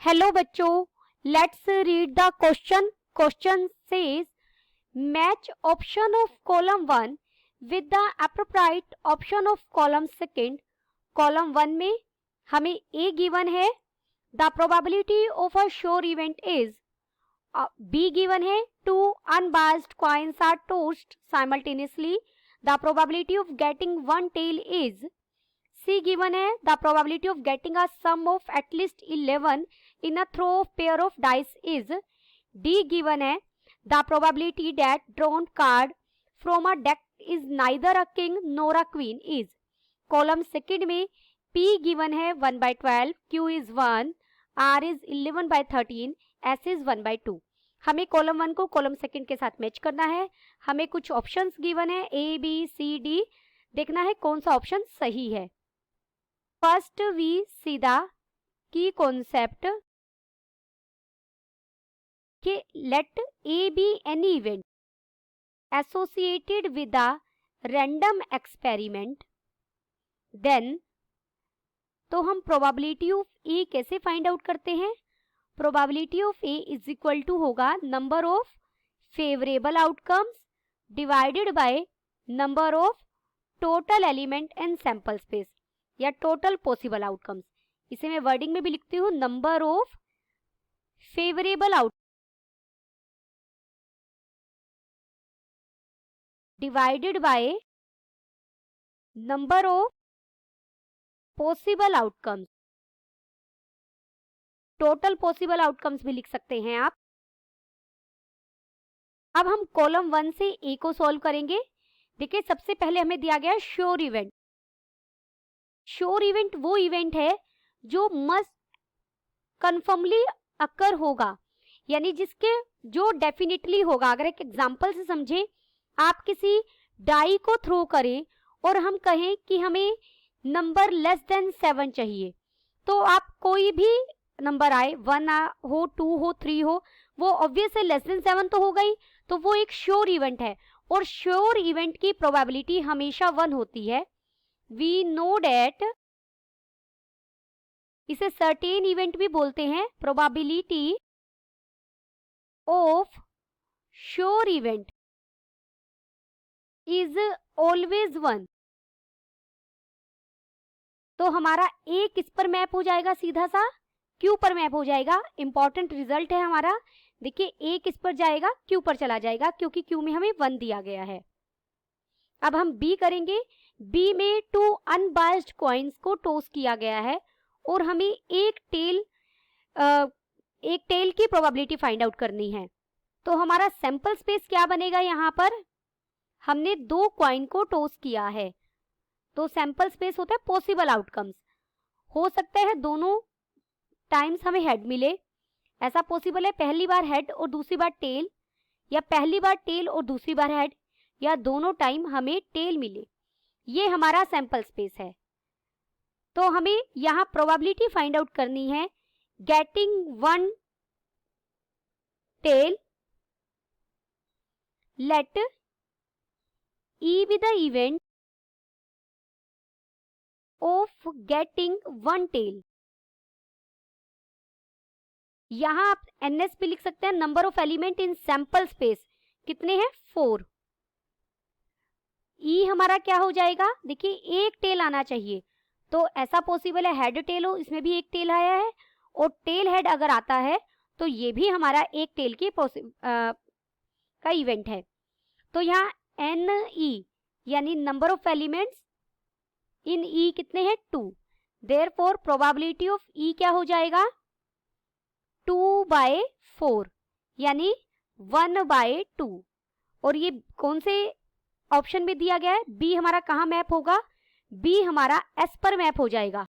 Hello बच्चों, let's read the question. Question says match option of column 1 with the appropriate option of column second. Column 1 में हमें A given है. The probability of a sure event is. B given है. 2 unbiased coins are tossed simultaneously. The probability of getting one tail is. C given है. The probability of getting a sum of at least 11 in a throw of pair of dice is. D given है. The probability that drawn card from a deck is neither a king nor a queen is. Column second में P given है 1/12, Q is 1, R is 11/13, S is 1/2. हमें column 1 को column second के साथ match करना है. हमें कुछ ऑप्शंस गिवन है A, B, C, D. देखना है कौन सा ऑप्शन सही है. First we see the key concept कि let A be any event associated with a random experiment. Then तो हम probability of A कैसे find out करते हैं. Probability of A is equal to होगा number of favorable outcomes divided by number of total element and sample space या total possible outcomes. इसे मैं wording में भी लिखती हूँ. Number of favourable out divided by number of possible outcomes. Total possible outcomes भी लिख सकते हैं आप. अब हम कॉलम 1 से ए को सॉल्व करेंगे. देखिए, सबसे पहले हमें दिया गया श्योर इवेंट. श्योर इवेंट वो इवेंट है जो मस्ट कन्फर्मली अकर होगा, यानी जिसके जो डेफिनेटली होगा. अगर एक एग्जांपल से समझें, आप किसी डाई को थ्रो करें और हम कहें कि हमें नंबर लेस देन 7 चाहिए, तो आप कोई भी नंबर आए, 1 हो, 2 हो, 3 हो, वो ऑब्वियस है लेस देन 7 तो होगा ही. तो वो एक श्योर इवेंट है और श्योर इवेंट की प्रोबेबिलिटी हमेशा 1 होती है. We know that इसे सर्टेन इवेंट भी बोलते हैं. Probability of sure event is always 1. तो हमारा ए किस पर मैप हो जाएगा? सीधा सा क्यू पर मैप हो जाएगा. इंपॉर्टेंट रिजल्ट है हमारा. देखिए, ए किस पर जाएगा? क्यू पर चला जाएगा, क्योंकि क्यू में हमें 1 दिया गया है. अब हम बी करेंगे. बी में 2 अनबायस्ड कॉइन्स को टॉस किया गया है और हमें एक टेल की प्रोबेबिलिटी फाइंड आउट करनी है. तो हमारा सैंपल स्पेस क्या बनेगा? यहाँ पर हमने 2 कॉइन को टॉस किया है, तो सैंपल स्पेस होता है पॉसिबल आउटकम्स. हो सकता है दोनों टाइम्स हमें हेड मिले. ऐसा पॉसिबल है पहली बार हेड और दूसरी बार टेल, या पहली बार टेल और दूसरी बार हेड, या दोनों टाइम हमें टेल मिले. ये हमारा सैंपल स्पेस है. तो हमें यहां प्रोबेबिलिटी फाइंड आउट करनी है getting one tail. Let E be the event of getting one tail. यहां आप एनएस भी लिख सकते हैं. Number of element in sample space कितने हैं? 4. ई हमारा क्या हो जाएगा? देखिए, एक टेल आना चाहिए, तो ऐसा पॉसिबल है हेड टेल हो, इसमें भी एक टेल आया है, और टेल हेड अगर आता है तो ये भी हमारा एक टेल की का इवेंट है. तो यहाँ एन ई यानी नंबर ऑफ एलिमेंट्स इन ई कितने हैं? 2. देयरफॉर प्रोबेबिलिटी ऑफ ई क्या हो जाएगा? 2/4 यानी 1/2. और ये कौन से ऑप्शन में दिया गया है? बी हमारा कहाँ मैप होगा? बी हमारा एस पर मैप हो जाएगा.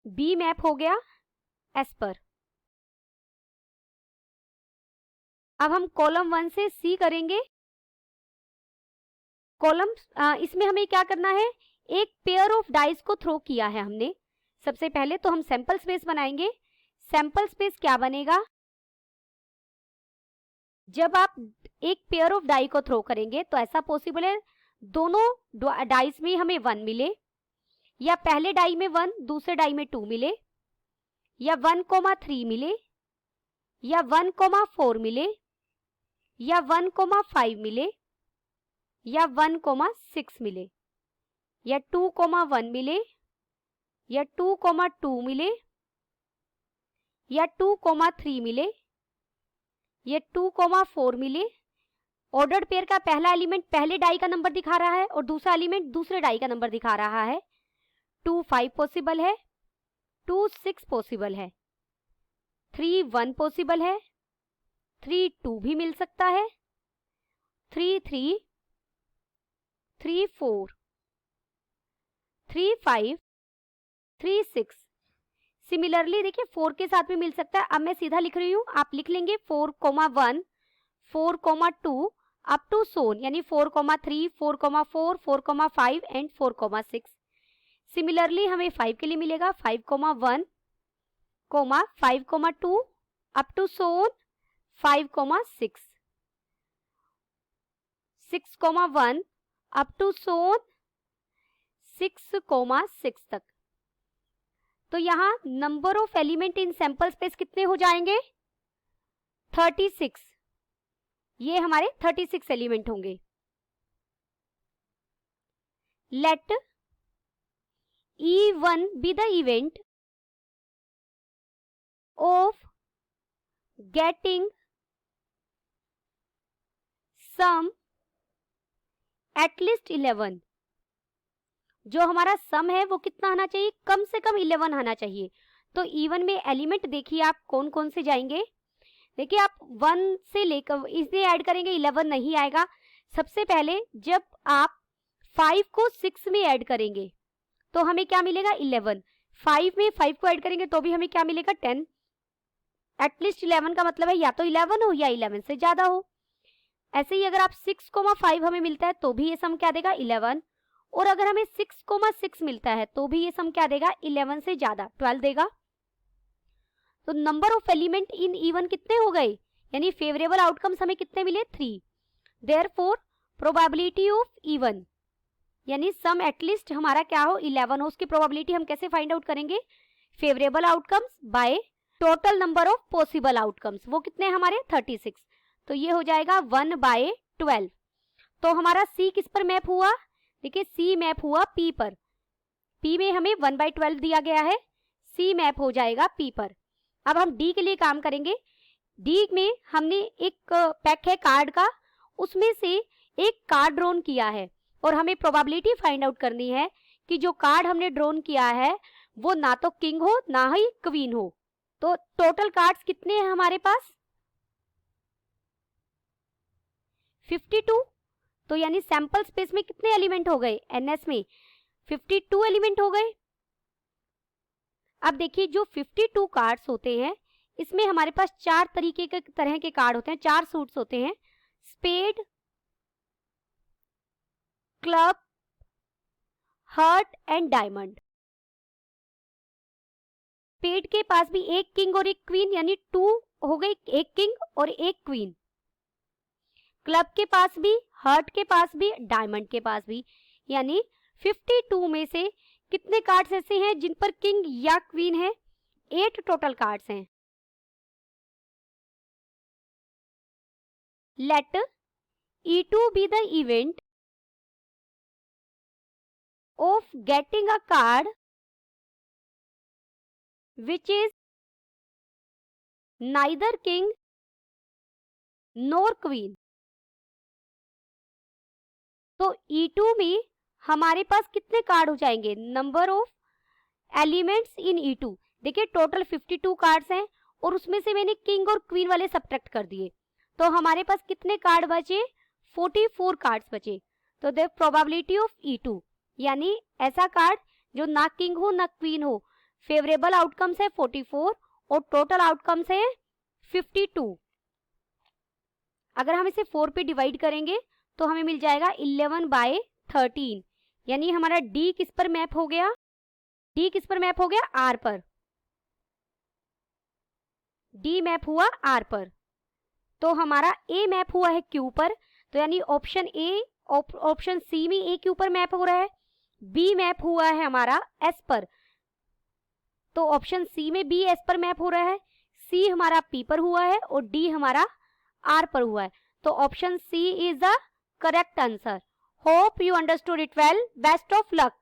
बी मैप हो गया एस पर. अब हम कॉलम 1 से सी करेंगे. कॉलम इसमें हमें क्या करना है? एक पेयर ऑफ डाइस को थ्रो किया है हमने. सबसे पहले तो हम सैंपल स्पेस बनाएंगे. सैंपल स्पेस क्या बनेगा? जब आप एक पेयर ऑफ डाई को थ्रो करेंगे तो ऐसा पॉसिबल है दोनों डाइस में हमें 1 मिले, या पहले डाई में 1 दूसरे डाई में 2 मिले, या 1,3 मिले, या 1,4 मिले, या 1,5 मिले, या 1,6 मिले, या 2,1 मिले, या 2,2 मिले, या 2,3 मिले, या 2,4 मिले। ऑर्डर्ड पेयर का पहला एलिमेंट पहले डाई का नंबर दिखा रहा है और दूसरा एलिमेंट दूसरे डाई का नंबर दिखा रहा है। 2 5 पॉसिबल है, 2 6 पॉसिबल है, 3 1 पॉसिबल है, 3 2 भी मिल सकता है, 3 3, 3 4, 3 5, 3 6। सिमिलरली देखिए 4 के साथ भी मिल सकता है। अब मैं सीधा लिख रही हूं, आप लिख लेंगे 4,1, 4,2 अप टू सोन, यानी 4,3, 4,4, 4,5 एंड 4,6। सिमिलरली हमें 5 के लिए मिलेगा 5,1, 5,2 अप टू सोन 5,6, 6,1 अप टू सोन 6,6 तक। तो यहां number of element in sample space कितने हो जाएंगे? 36। ये हमारे 36 एलिमेंट होंगे। Let E1 be the event of getting sum at least 11। जो हमारा सम है वो कितना आना चाहिए? कम से कम 11 आना चाहिए। तो E1 में एलिमेंट देखिए आप कौन कौन से जाएंगे। देखिए आप 1 से लेकर इसे ऐड करेंगे 11 नहीं आएगा। सबसे पहले जब आप 5 को 6 में ऐड करेंगे तो हमें क्या मिलेगा? 11। 5 में 5 को ऐड करेंगे तो भी हमें क्या मिलेगा? 10। एटलीस्ट 11 का मतलब है या तो 11 हो या 11 से ज्यादा हो। ऐसे ही अगर आप 6,5 हमें मिलता है तो भी ये सम क्या देगा? 11। और अगर हमें 6,6 मिलता है तो भी ये सम क्या देगा? 11 से ज्यादा 12 देगा। तो number of element in E1 कितने हो गए? यानी फेवरेबल आउटकम्स हमें कितने मिले? 3। देयरफॉर प्रोबेबिलिटी ऑफ E1 यानी सम एटलीस्ट हमारा क्या हो? 11 हो। उसकी प्रोबेबिलिटी हम कैसे फाइंड आउट करेंगे? Favourable outcomes by total number of possible outcomes. वो कितने हमारे? 36। तो ये हो जाएगा 1/12। तो हमारा C किस पर मैप हुआ? देखिए C मैप हुआ P पर। P में हमें 1/12 दिया गया है, C मैप हो जाएगा P पर। अब हम D के लिए काम करेंगे। D में हमने एक पैक है कार्ड का, उसमें से एक कार्ड ड्रॉन किया है और हमें प्रोबेबिलिटी फाइंड आउट करनी है कि जो कार्ड हमने ड्रॉन किया है वो ना तो किंग हो ना ही क्वीन हो। तो टोटल कार्ड्स कितने हैं हमारे पास? 52। तो यानी सैंपल स्पेस में कितने एलिमेंट हो गए? NS में 52 एलिमेंट हो गए। अब देखिए जो 52 कार्ड्स होते हैं इसमें हमारे पास 4 तरीके के तरह के कार्ड होते हैं, 4 सूट्स होते हैं। Spade, club, heart and diamond. Spade के पास भी एक किंग और एक क्वीन यानी 2 हो गई, एक किंग और एक क्वीन। क्लब के पास भी, हार्ट के पास भी, डायमंड के पास भी। यानी 52 में से कितने कार्ड्स ऐसे हैं जिन पर किंग या क्वीन है? 8 टोटल कार्ड्स हैं। Let E2 be the event of getting a card which is neither king nor queen। तो E2 में हमारे पास कितने कार्ड हो जाएंगे? Number of elements in E2। देखिए टोटल 52 कार्ड्स हैं और उसमें से मैंने किंग और क्वीन वाले सब्ट्रैक्ट कर दिए, तो हमारे पास कितने कार्ड बचे? 44 कार्ड्स बचे। तो द प्रोबेबिलिटी ऑफ E2 यानी ऐसा कार्ड जो ना किंग हो ना क्वीन हो, फेवरेबल आउटकम्स है 44 और टोटल आउटकम्स है 52। अगर हम इसे 4 पे डिवाइड करेंगे तो हमें मिल जाएगा 11/13। यानी हमारा D किस पर मैप हो गया? D किस पर मैप हो गया? R पर। D मैप हुआ R पर। तो हमारा A मैप हुआ है Q पर। तो यानी ऑप्शन A, ऑप्शन C में A Q पर मैप हो रहा है। B मैप हुआ है हमारा S पर। तो ऑप्शन सी में बी एस पर मैप हो रहा है, सी हमारा पी पर हुआ है और डी हमारा आर पर हुआ है। तो option C is the correct answer. Hope you understood it well. Best of luck.